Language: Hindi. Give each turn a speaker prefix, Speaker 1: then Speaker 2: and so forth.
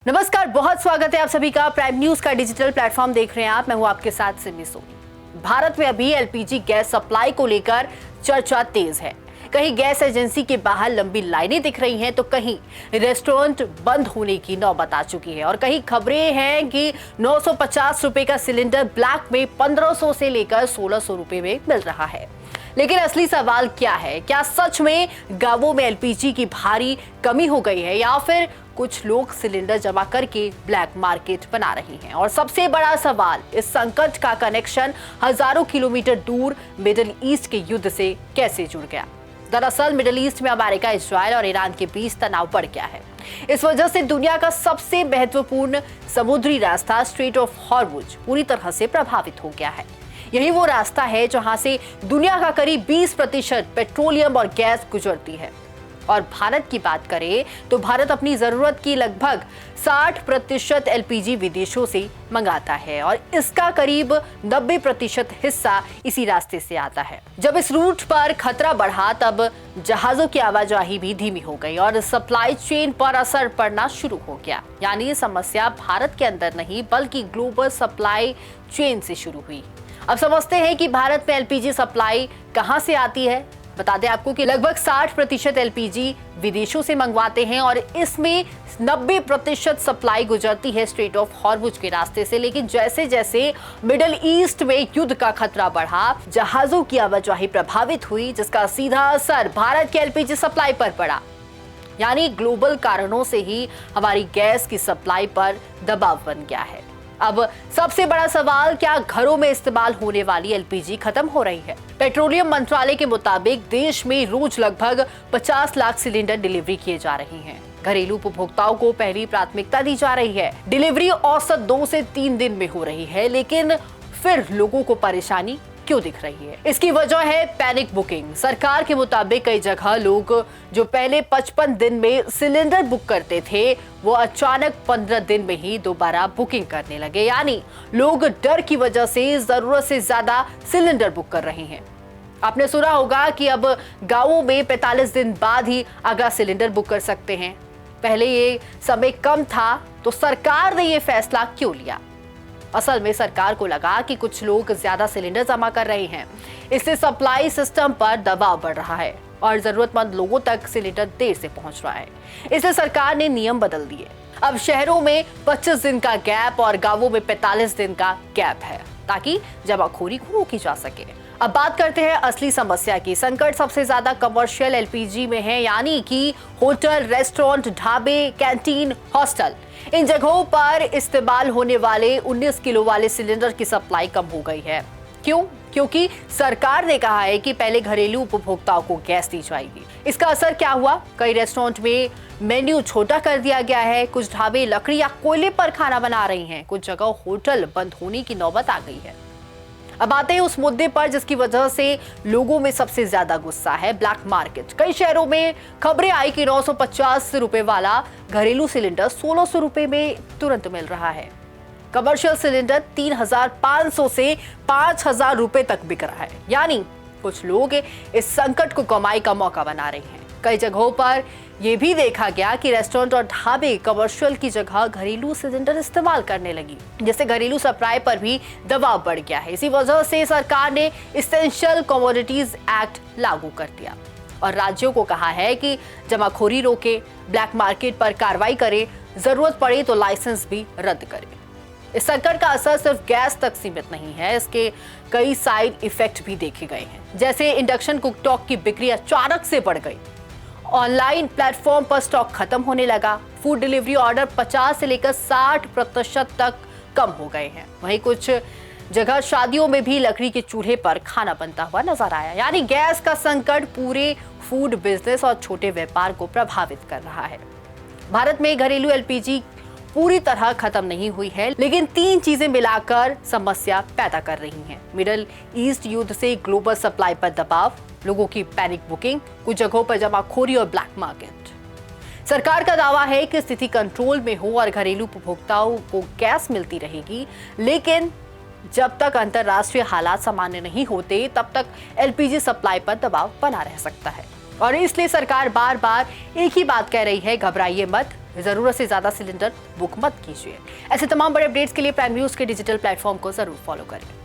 Speaker 1: नमस्कार, बहुत स्वागत है आप सभी का। प्राइम न्यूज का डिजिटल प्लेटफॉर्म देख रहे हैं आप। मैं हूं आपके साथ सिमी सोनी। भारत में अभी एलपीजी गैस सप्लाई को लेकर चर्चा तेज है। कहीं गैस एजेंसी के बाहर लंबी लाइनें दिख रही हैं तो कहीं रेस्टोरेंट बंद होने की नौबत आ चुकी है और कहीं खबरें हैं कि 950 रुपए का सिलेंडर ब्लैक में 1500 से लेकर 1600 रुपए में मिल रहा है। लेकिन असली सवाल क्या है? क्या सच में गांवों में एलपीजी की भारी कमी हो गई है या फिर कुछ लोग सिलेंडर जमा करके ब्लैक मार्केट बना रहे हैं? और सबसे बड़ा सवाल, इस संकट का कनेक्शन हजारों किलोमीटर दूर मिडिल ईस्ट के युद्ध से कैसे जुड़ गया? दरअसल मिडिल ईस्ट में अमेरिका, इजराइल और ईरान के बीच तनाव बढ़ गया है। इस वजह से दुनिया का सबसे महत्वपूर्ण समुद्री रास्ता स्ट्रेट ऑफ हॉर्मुज पूरी तरह से प्रभावित हो गया है। यही वो रास्ता है जहां से दुनिया का करीब 20% पेट्रोलियम और गैस गुजरती है। और भारत की बात करें तो भारत अपनी जरूरत की लगभग 60% एलपीजी विदेशों से मंगाता है और इसका करीब 90% हिस्सा इसी रास्ते से आता है। जब इस रूट पर खतरा बढ़ा तब जहाजों की आवाजाही भी धीमी हो गई और सप्लाई चेन पर असर पड़ना शुरू हो गया। यानी ये समस्या भारत के अंदर नहीं बल्कि ग्लोबल सप्लाई चेन से शुरू हुई। अब समझते हैं कि भारत में एलपीजी सप्लाई कहां से आती है। बता दें आपको कि लगभग 60% एलपीजी विदेशों से मंगवाते हैं और इसमें 90% सप्लाई गुजरती है स्ट्रेट ऑफ हॉर्मुज के रास्ते से। लेकिन जैसे जैसे मिडिल ईस्ट में युद्ध का खतरा बढ़ा, जहाजों की आवाजाही प्रभावित हुई, जिसका सीधा असर भारत के एलपीजी सप्लाई पर पड़ा। यानी ग्लोबल कारणों से ही हमारी गैस की सप्लाई पर दबाव बन गया है। अब सबसे बड़ा सवाल, क्या घरों में इस्तेमाल होने वाली एलपीजी खत्म हो रही है? पेट्रोलियम मंत्रालय के मुताबिक देश में रोज लगभग 50 लाख सिलेंडर डिलीवरी किए जा रहे हैं। घरेलू उपभोक्ताओं को पहली प्राथमिकता दी जा रही है। डिलीवरी औसत 2 से 3 दिन में हो रही है, लेकिन फिर लोगों को परेशानी क्यों दिख रही है? इसकी वजह है पैनिक बुकिंग। सरकार के मुताबिक कई जगह लोग जो पहले 55 दिन में सिलेंडर बुक करते थे वो अचानक 15 दिन में ही दोबारा बुकिंग करने लगे। यानी लोग डर की वजह से जरूरत से ज्यादा सिलेंडर बुक कर रहे हैं। आपने सुना होगा कि अब गांवों में 45 दिन बाद ही अगला सिलेंडर बुक कर सकते हैं। पहले ये समय कम था तो सरकार ने ये फैसला क्यों लिया? असल में सरकार को लगा कि कुछ लोग ज्यादा सिलेंडर जमा कर रहे हैं, इससे सप्लाई सिस्टम पर दबाव बढ़ रहा है और जरूरतमंद लोगों तक सिलेंडर देर से पहुंच रहा है। इसलिए सरकार ने नियम बदल दिए। अब शहरों में 25 दिन का गैप और गांवों में 45 दिन का गैप है ताकि जमाखोरी को रोकी जा सके। अब बात करते हैं असली समस्या की। संकट सबसे ज्यादा कमर्शियल एलपीजी में है, यानी कि होटल, रेस्टोरेंट, ढाबे, कैंटीन, हॉस्टल, इन जगहों पर इस्तेमाल होने वाले 19 किलो वाले सिलेंडर की सप्लाई कम हो गई है। क्यों? क्योंकि सरकार ने कहा है कि पहले घरेलू उपभोक्ताओं को गैस दी जाएगी। इसका असर क्या हुआ? कई रेस्टोरेंट में मेन्यू छोटा कर दिया गया है, कुछ ढाबे लकड़ी या कोयले पर खाना बना रही हैं, कुछ जगह होटल बंद होने की नौबत आ गई है। अब आते हैं उस मुद्दे पर जिसकी वजह से लोगों में सबसे ज्यादा गुस्सा है, ब्लैक मार्केट। कई शहरों में खबरें आई कि 950 रुपए वाला घरेलू सिलेंडर 1600 रुपए में तुरंत मिल रहा है। कमर्शियल सिलेंडर 3500 से 5000 रुपए तक बिक रहा है। यानी कुछ लोग इस संकट को कमाई का मौका बना रहे हैं। कई जगहों पर यह भी देखा गया कि रेस्टोरेंट और ढाबे कमर्शियल की जगह घरेलू सिलेंडर इस्तेमाल करने लगी, जिससे घरेलू सप्लाई पर भी दबाव बढ़ गया है। इसी वजह से सरकार ने एसेंशियल कमोडिटीज एक्ट लागू कर दिया और राज्यों को कहा है कि जमाखोरी रोके, ब्लैक मार्केट पर कार्रवाई करे, जरूरत पड़े तो लाइसेंस भी रद्द करे। इस संकट का असर सिर्फ गैस तक सीमित नहीं है, इसके कई साइड इफेक्ट भी देखे गए हैं। जैसे इंडक्शन कुकटॉप की बिक्री अचानक से बढ़ गई, ऑनलाइन प्लेटफॉर्म पर स्टॉक खत्म होने लगा, फूड डिलीवरी ऑर्डर 50 से लेकर 60% तक कम हो गए हैं। वहीं कुछ जगह शादियों में भी लकड़ी के चूल्हे पर खाना बनता हुआ नजर आया। यानी गैस का संकट पूरे फूड बिजनेस और छोटे व्यापार को प्रभावित कर रहा है। भारत में घरेलू एलपीजी पूरी तरह खत्म नहीं हुई है, लेकिन 3 चीजें मिलाकर समस्या पैदा कर रही हैं। मिडिल ईस्ट युद्ध से ग्लोबल सप्लाई पर दबाव, लोगों की पैनिक बुकिंग, कुछ जगहों पर जमाखोरी और ब्लैक मार्केट। सरकार का दावा है कि स्थिति कंट्रोल में हो और घरेलू उपभोक्ताओं को गैस मिलती रहेगी, लेकिन जब तक अंतर्राष्ट्रीय हालात सामान्य नहीं होते तब तक एलपीजी सप्लाई पर दबाव बना रह सकता है। और इसलिए सरकार बार बार एक ही बात कह रही है, घबराइए मत, जरूरत से ज्यादा सिलेंडर बुक मत कीजिए। ऐसे तमाम बड़े अपडेट्स के लिए प्राइम न्यूज के डिजिटल प्लेटफॉर्म को जरूर फॉलो करें।